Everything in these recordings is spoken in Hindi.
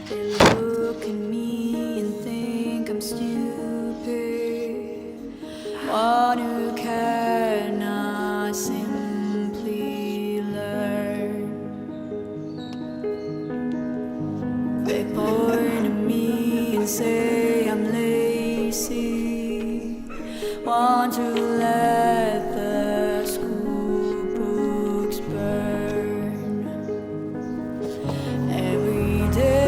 They look at me and think I'm stupid. One who cannot simply learn. They point at me and say I'm lazy. Want to let the school books burn every day.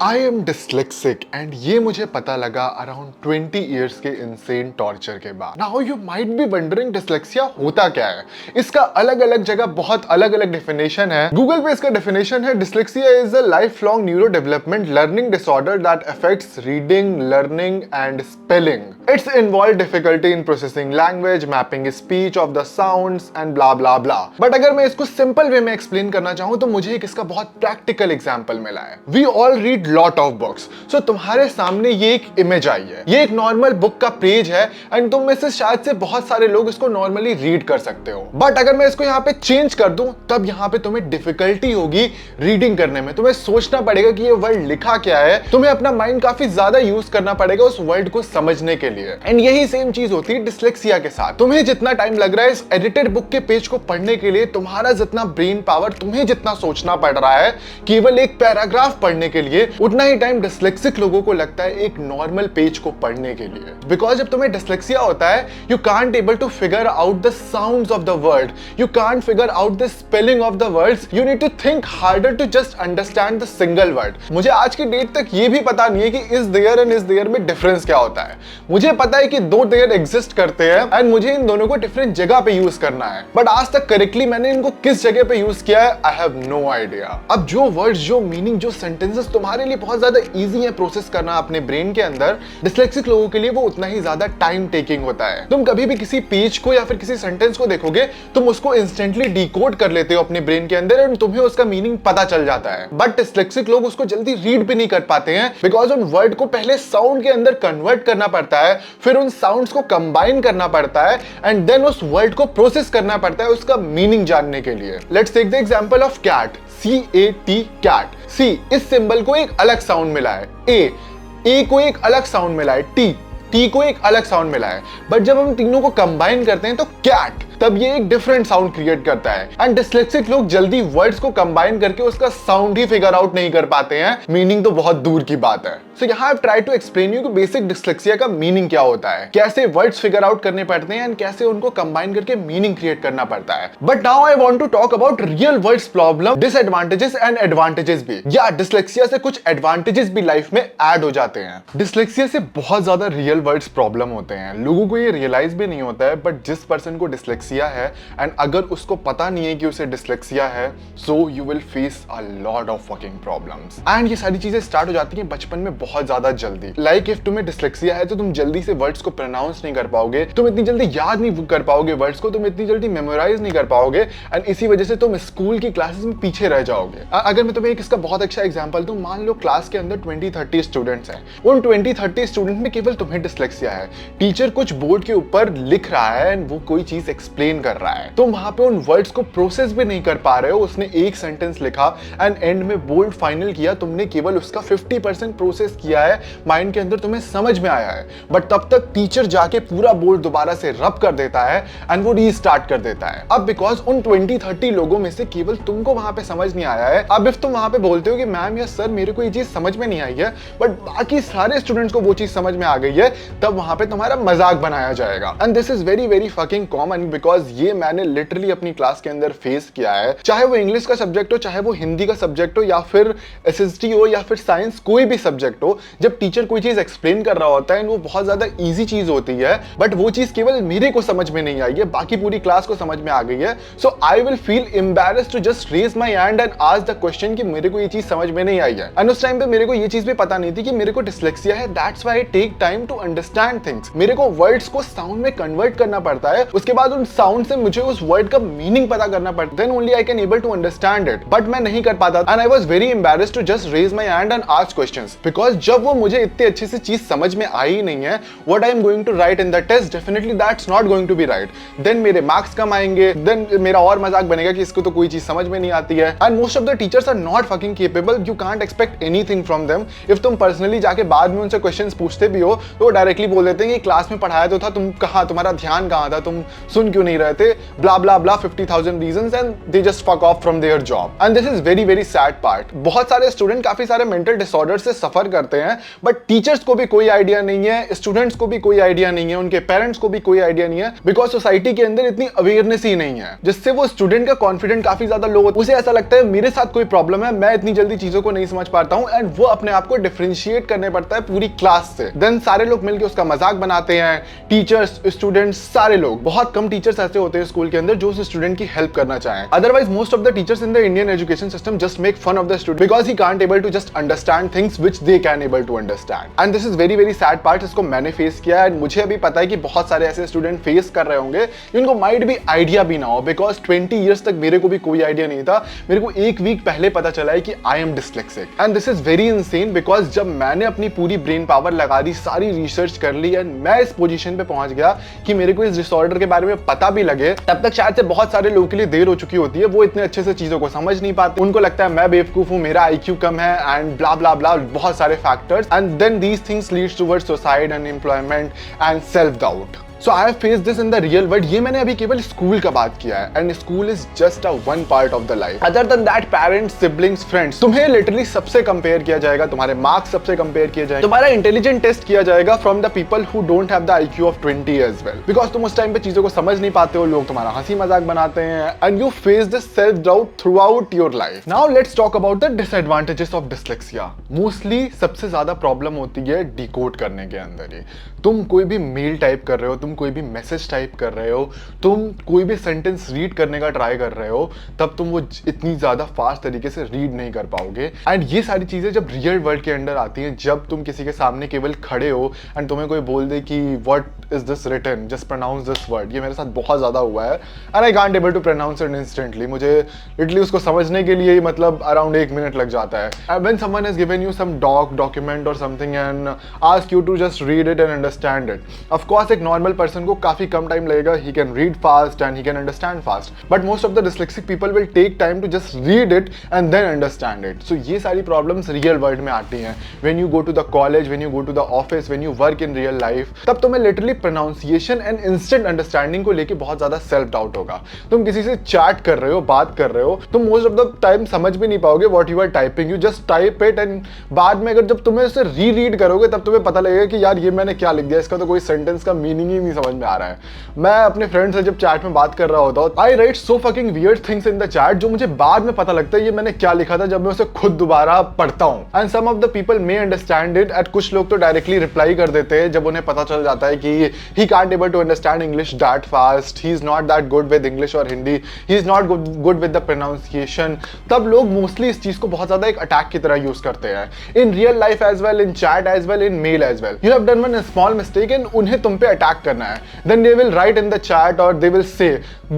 I am dyslexic and ये मुझे पता लगा अराउंड 20 years के इंसेन टॉर्चर के बाद। Now you might be wondering dyslexia होता क्या है? इसका अलग अलग जगह बहुत अलग अलग डेफिनेशन है। गूगल पे इसका डेफिनेशन है dyslexia is a lifelong neurodevelopment learning disorder that affects reading, learning and spelling. It's involved difficulty in processing language, mapping speech of the sounds and blah blah blah. But अगर मैं इसको सिंपल वे में एक्सप्लेन करना चाहूँ तो मुझे एक इसका बहुत प्रैक्टिकल एग्जाम्पल मिला है। We all read lot of books. So तुम्हारे सामने ये एक इमेज आई है, ये एक नॉर्मल बुक का पेज है एंड तुम में से शायद से बहुत सारे लोग इसको नॉर्मली रीड कर सकते हो। बट अगर मैं इसको यहाँ पे चेंज कर दूं तब यहाँ पे तुम्हें डिफिकल्टी होगी रीडिंग करने में। तुम्हें सोचना पड़ेगा कि ये वर्ड लिखा क्या है, तुम्हें अपना माइंड काफी ज्यादा यूज करना पड़ेगा उस वर्ड को समझने के लिए। एंड यही सेम चीज होती है डिस्लेक्सिया के साथ। तुम्हें जितना टाइम लग रहा है इस एडिटेड बुक के पेज को पढ़ने के लिए, तुम्हारा जितना ब्रेन पावर, तुम्हें जितना सोचना पड़ रहा है केवल एक पैराग्राफ पढ़ने के लिए, उतना ही टाइम डिस्लेक्सिक लोगों को लगता है एक नॉर्मल पेज को पढ़ने के लिए। बिकॉज जब तुम्हें डिस्लेक्सिया होता है you can't able to figure out the sounds of the word, you can't figure out the spelling of the words, you need to think harder to just understand the single word. मुझे आज की डेट तक ये भी पता नहीं है कि is there and is there में डिफरेंस क्या होता है। मुझे पता है कि दो देयर एग्जिस्ट करते हैं एंड मुझे इन दोनों को डिफरेंट जगह पे यूज करना है, बट आज तक करेक्टली मैंने इनको किस जगह पे यूज किया है आई हैव नो आइडिया। अब जो वर्ड्स, जो मीनिंग, जो सेंटेंसेस तुम्हारे लिए बहुत ज्यादा इजी है प्रोसेस करना अपने ब्रेन के अंदर, डिस्लेक्सिक लोगों के लिए वो उतना ही ज्यादा टाइम टेकिंग होता है। तुम कभी भी किसी पेज को या फिर किसी सेंटेंस को देखोगे, तुम उसको इंस्टेंटली डिकोड कर लेते हो अपने ब्रेन के अंदर एंड तुम्हें उसका मीनिंग पता चल जाता है। बट डिस्लेक्सिक लोग उसको जल्दी रीड भी नहीं कर पाते हैं बिकॉज उन वर्ड को पहले साउंड के अंदर कन्वर्ट करना पड़ता है, फिर उन साउंड्स को कंबाइन करना पड़ता है एंड देन उस वर्ड को प्रोसेस करना पड़ता है उसका मीनिंग जानने के लिए। Let's take the example of cat, CAT, cat. C, इस सिंबल को एक अलग साउंड मिला है, ए को एक अलग साउंड मिला है, टी को एक अलग साउंड मिला है, बट जब हम तीनों को कंबाइन करते हैं तो कैट, तब ये एक डिफरेंट साउंड क्रिएट करता है। एंड डिस्लेक्सिक लोग जल्दी वर्ड्स को कंबाइन करके उसका साउंड ही फिगर आउट नहीं कर पाते हैं, मीनिंग तो बहुत दूर की बात है। सो यहाँ I try to explain you कि बेसिक डिस्लेक्सिया का मीनिंग क्या होता है, कैसे वर्ड्स फिगर आउट करने पड़ते हैं एंड कैसे उनको कंबाइन करके मीनिंग क्रिएट करना पड़ता है। But now I want to talk about real words problem, disadvantages and advantages भी। या डिस्लेक्सिया से कुछ एडवांटेजेस भी लाइफ में ऐड हो जाते हैं। डिस्लेक्सिया से बहुत ज्यादा रियल वर्ड्स प्रॉब्लम होते हैं, लोगों को ये रियलाइज भी नहीं होता है, बट जिस पर्सन को डिस्लेक्सिया है एंड अगर उसको पता नहीं है कि उसे डिस्लेक्सिया है, so you will face a lot of fucking problems. And ये सारी चीजें स्टार्ट हो जाती हैं बचपन में बहुत ज्यादा जल्दी। लाइक इफ तुम्हें डिस्लेक्सिया है तो तुम जल्दी से वर्ड्स को प्रोनाउंस नहीं कर पाओगे, तुम इतनी जल्दी याद नहीं कर पाओगे वर्ड्स को, तुम इतनी जल्दी मेमोराइज नहीं कर पाओगे एंड इसी वजह से तुम स्कूल की क्लासेस में पीछे रह जाओगे। अगर मैं तुम्हें एक इसका बहुत अच्छा एग्जांपल दूं, मान लो क्लास के अंदर 20-30 स्टूडेंट्स हैं, उन 20-30 स्टूडेंट में केवल तुम्हें डिस्लेक्सिया है, टीचर कुछ बोर्ड के ऊपर लिख रहा है एंड वो कोई चीज एक्सप्लेन कर रहा है, तुम वहां पे उन वर्ड्स को प्रोसेस भी नहीं कर पा रहे हो। उसने एक सेंटेंस लिखा एंड एंड में बोल्ड फाइनल किया, तुमने केवल उसका 50% प्रोसेस किया है, माइंड के अंदर तुम्हें समझ में आया है, बट तब तक टीचर जाके पूरा बोर्ड दोबारा से रब कर देता है एंड वो रीस्टार्ट कर देता है। अब बिकॉज उन 20-30 लोगों में से केवल तुमको वहां पे समझ नहीं आया है, अब इफ तुम वहां पे बोलते हो कि मैम या सर मेरे को ये चीज समझ में नहीं आई है, बट बाकी सारे स्टूडेंट्स को वो चीज समझ में आ गई है, तब वहां पे तुम्हारा मजाक बनाया जाएगा। And this is very very fucking common because ये मैंने लिटरली अपनी क्लास के अंदर फेस किया है, चाहे वो इंग्लिश का सब्जेक्ट हो, चाहे वो हिंदी का सब्जेक्ट हो, या फिर SST हो, या फिर साइंस, कोई भी सब्जेक्ट हो। जब टीचर कोई चीज एक्सप्लेन कर रहा होता है वो बहुत ज्यादा इजी चीज होती है, बट वो चीज केवल मेरे को समझ में नहीं आई है, बाकी पूरी क्लास को समझ में आ गई है, so I will feel embarrassed to just raise my hand and ask the question कि मेरे को ये चीज समझ में नहीं आई है। एंड उस टाइम पे मेरे को ये चीज भी पता नहीं थी कि मेरे को डिस्लेक्सिया है, that's why I take time to understand things. मेरे को वर्ड्स को साउंड में कन्वर्ट करना पड़ता है, उसके बाद उन उस साउंड से मुझे उस वर्ड का मीनिंग पता करना पड़ता, then only I can able to understand it, but मैं नहीं कर पाता and I was very embarrassed to just raise my hand and ask questions, because जब वो मुझे इतनी अच्छी सी चीज समझ में आई नहीं है, what I am going to write in the test, definitely that's not going to be right, then मेरे मार्क्स कम आएंगे, देन मेरा और मजाक बनेगा कि इसको तो कोई चीज समझ में नहीं आती है, and most of the teachers are not fucking capable, you can't expect anything from them. If तुम पर्सनली जाके बाद में उनसे क्वेश्चंस पूछते भी हो तो वो डायरेक्टली बोल देते हैं कि क्लास में पढ़ाया तो था, तुम कहाँ, तुम्हारा ध्यान कहाँ था, तुम सुन क्यों नहीं रहे थे, ब्ला ब्ला ब्ला 50,000 reasons, and they just fuck off from their job, and this is very very sad part. बहुत सारे स्टूडेंट काफी सारे मेंटल डिसऑर्डर से सफर करते हैं, बट टीचर्स को भी कोई आइडिया नहीं है, स्टूडेंट्स को भी कोई आइडिया नहीं है, उनके पेरेंट्स को भी कोई आइडिया नहीं है, बिकॉज सोसाइटी के अंदर इतनी अवेयरनेस ही नहीं है, जिससे वो स्टूडेंट का कॉन्फिडेंस काफी ज्यादा लो होता है। उसे ऐसा लगता है मेरे साथ कोई प्रॉब्लम है, मैं इतनी जल्दी चीजों को नहीं समझ पाता हूं, एंड वो अपने आप को डिफरेंशिएट करने पड़ता है पूरी क्लास से। देन सारे लोग मिलकर उसका मजाक बनाते हैं, टीचर्स, स्टूडेंट्स, सारे लोग। बहुत कम टीचर्स ऐसे होते हैं स्कूल के अंदर जो उस स्टूडेंट की हेल्प करना चाहें, otherwise most of the teachers in the Indian education system just make fun of the student because he can't able to just understand things which they can able to understand, and this is very very sad part. इसको मैंने फेस किया है, मुझे अभी पता है कि बहुत सारे ऐसे स्टूडेंट फेस कर रहे होंगे जिनको माइट भी आइडिया भी ना हो, बिकॉज 20 ईयर्स तक मेरे को भी कोई आइडिया नहीं था। मेरे को एक वीक पहले पता चला है कि I am dyslexic, and this is very insane, because जब मैंने अपनी पूरी ब्रेन पावर लगा दी, सारी रिसर्च कर ली, एंड मैं इस पोजीशन पे पहुंच गया कि मेरे को इस डिसऑर्डर के बारे में पता भी लगे, तब तक शायद से बहुत सारे लोगों के लिए देर हो चुकी होती है। वो इतने अच्छे से चीजों को समझ नहीं पाते, उनको लगता है मैं बेवकूफ हूं, मेरा IQ कम है, एंड ब्ला ब्ला ब्ला, बहुत सारे factors, and then these things leads towards suicide, unemployment and self doubt. So I have faced this in the real world। ये मैंने अभी केवल स्कूल का बात किया है, and school is just a one part of the life. Other than that, parents, siblings, friends, तुम्हें लिटरली सबसे कंपेयर किया जाएगा, तुम्हारे मार्क्स सबसे कंपेयर किए जाएंगे, तुम्हारा इंटेलिजेंट टेस्ट किया जाएगा from the people who don't have the IQ of 20 as well, because तुम उस टाइम पे चीजों को समझ नहीं पाते हो, लोग तुम्हारा हंसी मजाक बनाते हैं, and you face this self doubt through out your life. Now let's talk about the disadvantages of dyslexia. Mostly सबसे ज्यादा प्रॉब्लम होती है डिकोड करने के अंदर ही। तुम कोई भी मेल टाइप कर रहे हो, तुम कोई भी मैसेज टाइप कर रहे हो, तुम कोई भी सेंटेंस रीड करने का ट्राई कर रहे हो, तब तुम वो इतनी ज्यादा फास्ट तरीके से रीड नहीं कर पाओगे। एंड ये सारी चीजें जब रियल वर्ल्ड के अंदर आती हैं, जब तुम किसी के सामने केवल खड़े हो एंड तुम्हें कोई बोल दे कि what is this written, just pronounce this word, ये मेरे साथ बहुत ज्यादा हुआ है, and I can't able to pronounce it instantly. मुझे लिटरली उसको समझने के लिए मतलब अराउंड 1 मिनट लग जाता है। When someone has given you some document और something and ask you to just read it and understand it, of course एक नॉर्मल पर्सन को काफी कम टाइम लगेगा, he can read fast and he can understand fast, but most of the dyslexic people will take time to just read it and then understand it। so ये सारी problems real world में आती हैं, when you go to the college, when you go to the office, when you work in real life, तब तुम्हें literally pronunciation and instant understanding को लेके बहुत ज्यादा self doubt होगा। तुम किसी से chat कर रहे हो, बात कर रहे हो, तुम most of the time समझ भी नहीं पाओगे what you are typing, you just type it, and बाद में अगर जब तुम्हें उसे रीड करोगे तब तुम्हें पता लगेगा कि यार ये मैंने क्या लिख दिया, इसका तो कोई सेंटेंस का मीनिंग ही नहीं समझ में आ रहा है। मैं अपने फ्रेंड से जब चैट में बात कर रहा होता हूँ, I write so fucking weird things in the chat, जो मुझे बाद में पता लगता है ये मैंने क्या लिखा था जब मैं उसे खुद दोबारा पढ़ता हूँ। And some of the people may understand it, and कुछ लोग तो डायरेक्टली रिप्लाई कर देते हैं जब उन्हें पता चल जाता है कि he can't able to understand English that fast, he is not that good with English और Hindi, he is not good with the pronunciation. तब लोग मोस्टली इस चीज को बहुत ज्यादा एक अटैक की तरह यूज करते हैं, in real life as well, in chat as well, in mail as well. You have done one small mistake and उन्हें तुम पे अटैक करना है, then they will write in the chat or they will say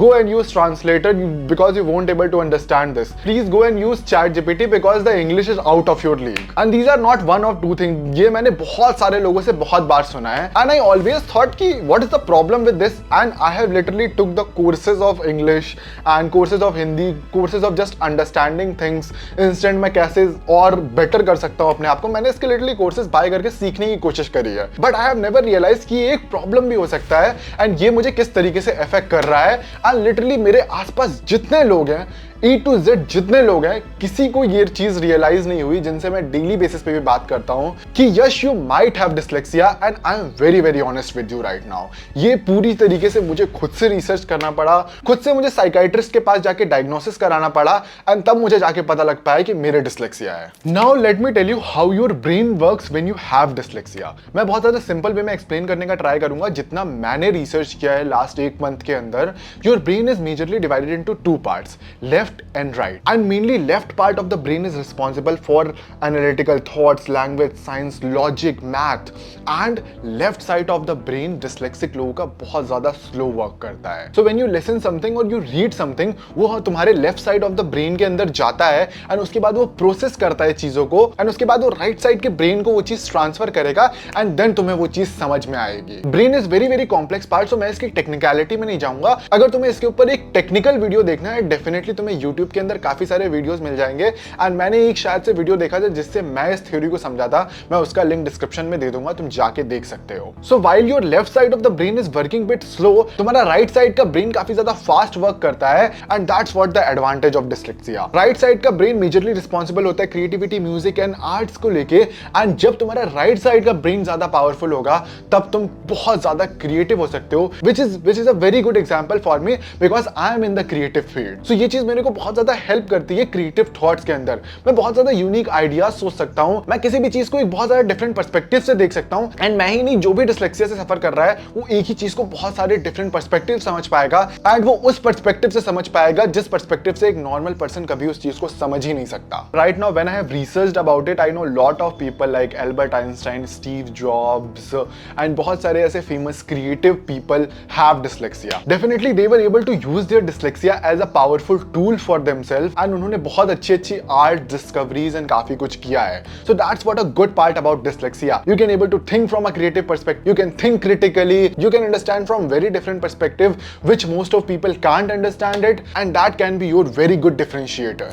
go and use translator because you won't able to understand this, please go and use ChatGPT because the English is out of your league, and these are not one of two things। ये मैंने बहुत सारे लोगों से बहुत बार सुना है, and I always thought कि what is the problem with this, and I have literally took the courses of English and courses of Hindi, courses of just understanding things instant, मैं कैसे और बेटर कर सकता हूँ अपने आप को, मैंने इसके लिटरली कोर्सेज बाय करके सीखने की कोशिश करी है, but I have never realise कि ये एक प्रॉब्लम भी हो सकता है, एंड ये मुझे किस तरीके से इफेक्ट कर रहा है। एंड लिटरली मेरे आसपास जितने लोग हैं, A to Z जितने लोग हैं, किसी को ये चीज रियलाइज नहीं हुई, जिनसे मैं डेली बेसिस पे भी बात करता हूं कि Yash you might have dyslexia, and I am very very honest with you right now. ये पूरी तरीके से मुझे खुद से रिसर्च करना पड़ा, खुद से मुझे साइकाइट्रिस्ट के पास जाके डायग्नोसिस कराना पड़ा, एंड तब मुझे जाके पता लग पाया कि मेरे डिस्लेक्सिया है। Now let me tell you how your brain works when you have dyslexia. मैं बहुत ज्यादा सिंपल वे में एक्सप्लेन करने का ट्राई करूंगा, जितना मैंने रिसर्च किया है लास्ट 1 मंथ के अंदर। Your brain is majorly divided into 2 parts, left left and right. And mainly left part of the brain is responsible for analytical thoughts, language, science, logic, math. And left side of the brain dyslexic लोगों का बहुत ज्यादा slow work करता है. So when you listen something or you read something, वो तुम्हारे left side of the brain के अंदर जाता है and उसके बाद वो process करता है चीजों को and उसके बाद वो right side के brain को वो चीज ट्रांसफर करेगा एंड देन तुम्हें वो चीज समझ में आएगी. Brain is very very complex part, so मैं इसकी टेक्निकलिटी में नहीं जाऊंगा. अगर तुम्हें इसके ऊपर एक टेक्निकल वीडियो देखना है, डेफिनेटली तुम्हें यूट्यूब के अंदर काफी सारे वीडियोस मिल जाएंगे एंड मैंने एक शायद से वीडियो देखा था जिससे मैं इस थ्योरी को समझा था. मैं उसका लिंक डिस्क्रिप्शन में दे दूंगा, तुम जाके देख सकते हो. सो while your left side of the brain is working bit slow, तुम्हारा राइट साइड का ब्रेन काफी ज्यादा फास्ट वर्क करता है and that's what the advantage of dyslexia. Right side का ब्रेन मेजरली रिस्पॉन्सिबल होता है क्रिएटिविटी, म्यूजिक एंड आर्ट्स को लेके एंड जब तुम्हारा राइट साइड का ब्रेन ज्यादा पावरफुल होगा तब तुम बहुत ज्यादा क्रिएटिव हो सकते हो, which is a very good example for me because I am in the creative field. So ये चीज मेरे को बहुत ज्यादा हेल्प करती है क्रिएटिव थॉट्स के अंदर. मैं बहुत ज्यादा यूनिक आइडियाज सोच सकता हूँ, मैं किसी भी चीज को एक बहुत ज्यादा डिफरेंट पर्सपेक्टिव से देख सकता हूँ एंड मैं ही नहीं, जो भी डिस्लेक्सिया से सफर कर रहा है वो एक ही चीज को बहुत सारे डिफरेंट पर्सपेक्टिव समझ पाएगा एंड वो उस पर्सपेक्टिव से समझ पाएगा जिस पर्सपेक्टिव से एक नॉर्मल पर्सन कभी उस चीज को समझ ही नहीं सकता. Right now when I have researched about it, I know lot of people like Albert Einstein, Steve Jobs and बहुत सारे ऐसे famous creative people have dyslexia. Definitely they were able to use their dyslexia as a powerful tool for themselves and उन्होंने बहुत अच्छी अच्छी आर्ट डिस्कवरीज एंड काफी कुछ किया है. So that's what a good part about dyslexia. You can able to think from a creative perspective, you can think critically, you can understand from very different perspective which most of people can't understand it and that can be your very good differentiator.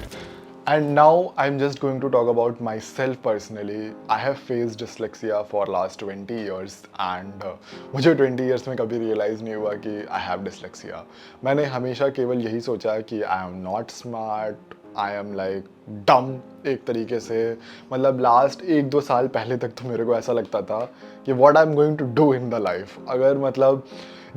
And now I'm just going to talk about myself personally. I have faced dyslexia for last 20 years and मुझे 20 years में कभी realize नहीं हुआ कि I have dyslexia. मैंने हमेशा केवल यही सोचा कि I am not smart, I am like dumb एक तरीके से. मतलब लास्ट 1-2 साल पहले तक तो मेरे को ऐसा लगता था कि what I'm going to do in the life. अगर मतलब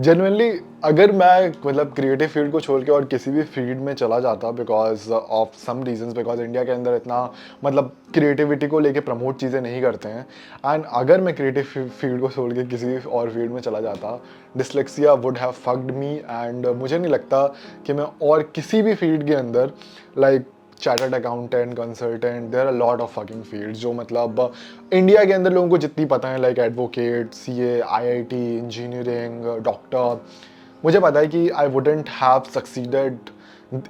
जेन्युइनली अगर मैं मतलब क्रिएटिव फील्ड को छोड़ के और किसी भी फील्ड में चला जाता because of some reasons, because India के अंदर इतना मतलब क्रिएटिविटी को लेके प्रमोट चीज़ें नहीं करते हैं एंड अगर मैं क्रिएटिव फील्ड को छोड़ के किसी और फील्ड में चला जाता, dyslexia would have fucked me and मुझे नहीं लगता कि मैं और किसी भी फील्ड के अंदर like chartered accountant, consultant, there are lot of fucking fields जो मतलब इंडिया के अंदर लोगों को जितनी पता है like advocate, CA, IIT, engineering, doctor, मुझे पता है कि I wouldn't have succeeded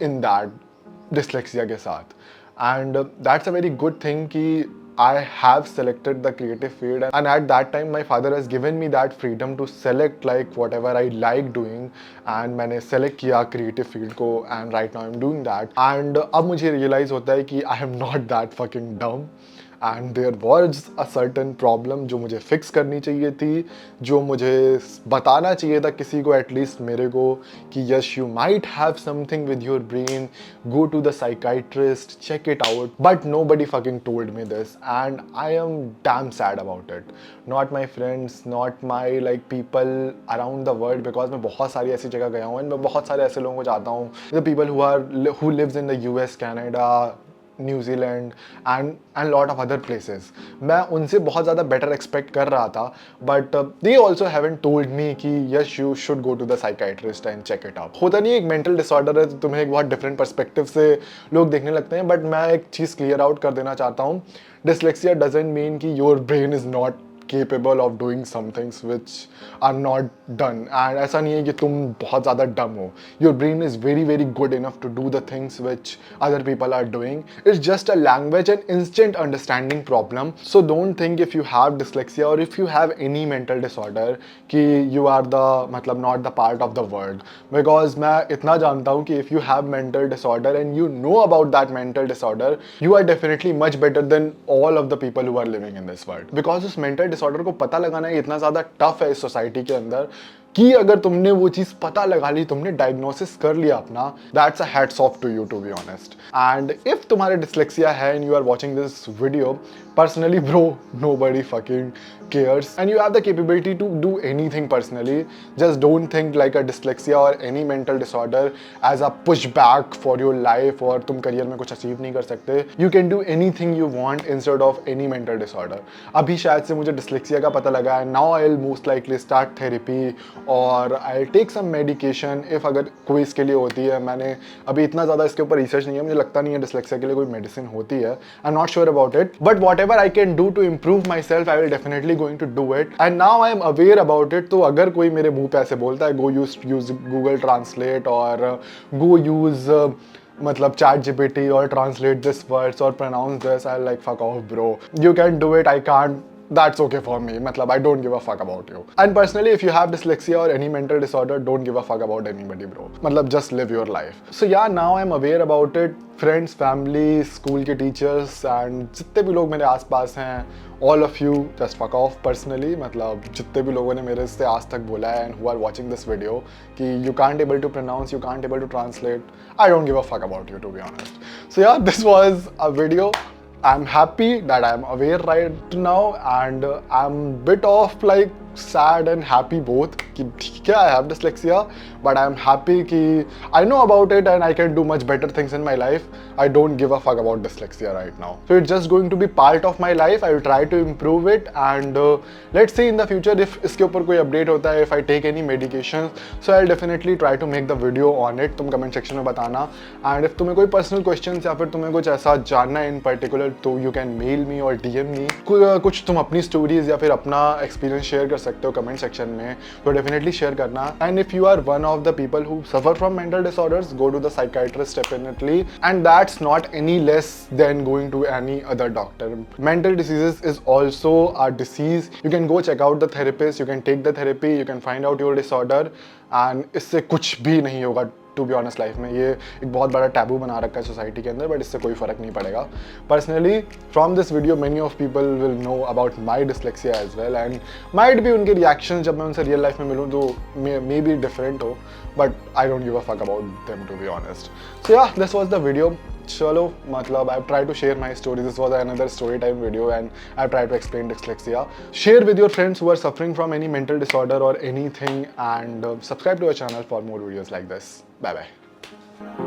in that dyslexia के साथ and that's a very good thing कि I have selected the creative field and at that time my father has given me that freedom to select like whatever I like doing and मैंने select किया creative field को and right now I'm doing that and अब मुझे realize होता है कि I am not that fucking dumb and there was a certain problem जो मुझे fix करनी चाहिए थी, जो मुझे बताना चाहिए था किसी को एटलीस्ट मेरे को कि yes you might have something with your brain, go to the psychiatrist, check it out, but nobody fucking told me this and I am damn sad about it. Not my friends, not my like people around the world because मैं बहुत सारी ऐसी जगह गया हूँ and मैं बहुत सारे ऐसे लोगों को जानता हूँ, the people who lives in the US, Canada, New Zealand and lot of other places. मैं उनसे बहुत ज़्यादा बेटर एक्सपेक्ट कर रहा था but they also haven't told me कि yes you should go to the psychiatrist and check it out. होता नहीं एक मेंटल डिसऑर्डर है तो तुम्हें एक बहुत डिफरेंट पर्सपेक्टिव से लोग देखने लगते हैं बट मैं एक चीज़ क्लियर आउट कर देना चाहता हूँ. डिस्लेक्सिया डजंट मीन कि your brain is not capable of doing some things which are not done and ऐसा नहीं है कि तुम बहुत ज़्यादा dumb हो. Your brain is very very good enough to do the things which other people are doing. It's just a language and instant understanding problem. So don't think if you have dyslexia or if you have any mental disorder कि you are the मतलब not the part of the world. Because मैं इतना जानता हूँ कि if you have mental disorder and you know about that mental disorder, you are definitely much better than all of the people who are living in this world. Because उस mental डिसऑर्डर को पता लगाना इतना ज्यादा टफ है इस सोसाइटी के अंदर कि अगर तुमने वो चीज पता लगा ली, तुमने डायग्नोसिस कर लिया अपना, that's a hats off to you to be honest. And if तुम्हारे डिस्लेक्सिया है and you are watching this video, personally bro, nobody fucking cares and you have the capability to do anything personally. Just don't think like a dyslexia or any mental disorder as a pushback for your life or तुम करियर में कुछ अचीव नहीं कर सकते. You can do anything you want instead of any mental disorder. अभी शायद से मुझे dyslexia का पता लगा है. Now I'll most likely start therapy और I take some medication if अगर कोई इसके लिए होती है। मैंने अभी इतना ज़्यादा इसके ऊपर रिसर्च नहीं है, मुझे लगता नहीं है डिसलेक्सिया के लिए कोई मेडिसिन होती है। I am not sure about it, but whatever I can do to improve myself I will definitely going to do it, and now I am aware about it. तो अगर कोई मेरे मुंह पे ऐसे बोलता है गो यूज गूगल ट्रांसलेट और गो यूज मतलब चैट जीपीटी और ट्रांसलेट दिस वर्ड्स और pronounce this, I like fuck off bro, you can do it, I can't, that's okay for me. Matlab, I don't give a fuck about you. And personally, if you have dyslexia or any mental disorder, don't give a fuck about anybody, bro. Matlab, just live your life. So yeah, now I'm aware about it. Friends, family, school के teachers and जितने भी लोग मेरे आसपास हैं, all of you, just fuck off personally. मतलब जितने भी लोगों ने मेरे से आज तक बोला है and who are watching this video कि you can't able to pronounce, you can't able to translate, I don't give a fuck about you, to be honest. So yeah, this was a video. I'm happy that I'm aware right now, and I'm bit of like sad and happy both कि ठीक है I have dyslexia, but I'm happy कि I know about it and I can do much better things in my life. I don't give a fuck about dyslexia right now. So it's just going to be part of my life. I will try to improve it, and let's see in the future if इसके ऊपर कोई update होता है, if I take any medications, so I'll definitely try to make the video on it. तुम comment section में बताना, and if तुम्हें कोई personal questions या फिर तुम्हें कुछ ऐसा जानना है in particular, तो you can mail me or DM me. कुछ तुम अपनी stories या फिर अपना experience share कर सकते हो comment section में, तो definitely share करना. And if you are one of the people who suffer from mental disorders, go to the psychiatrist definitely, and that's not any less than going to any other doctor. Mental diseases is also a disease. You can go check out the therapist, you can take the therapy, you can find out your disorder, and इससे कुछ भी नहीं होगा टू बी ऑनेस्ट लाइफ में। ये एक बहुत बड़ा टैबू बना रखा है सोसाइटी के अंदर, बट इससे कोई फ़र्क नहीं पड़ेगा। Personally from this video many of people will know about my dyslexia as well, and might भी उनके रिएक्शन जब मैं उनसे रियल लाइफ में मिलूँ तो मे बी डिफरेंट हो, but I don't give a fuck about them to be honest. So yeah this was the video. चलो मतलब I try to share my story. This was another story time video and I try to explain dyslexia. Share with your friends who are suffering from any mental disorder or anything, and subscribe to our channel for more videos like this. Bye bye.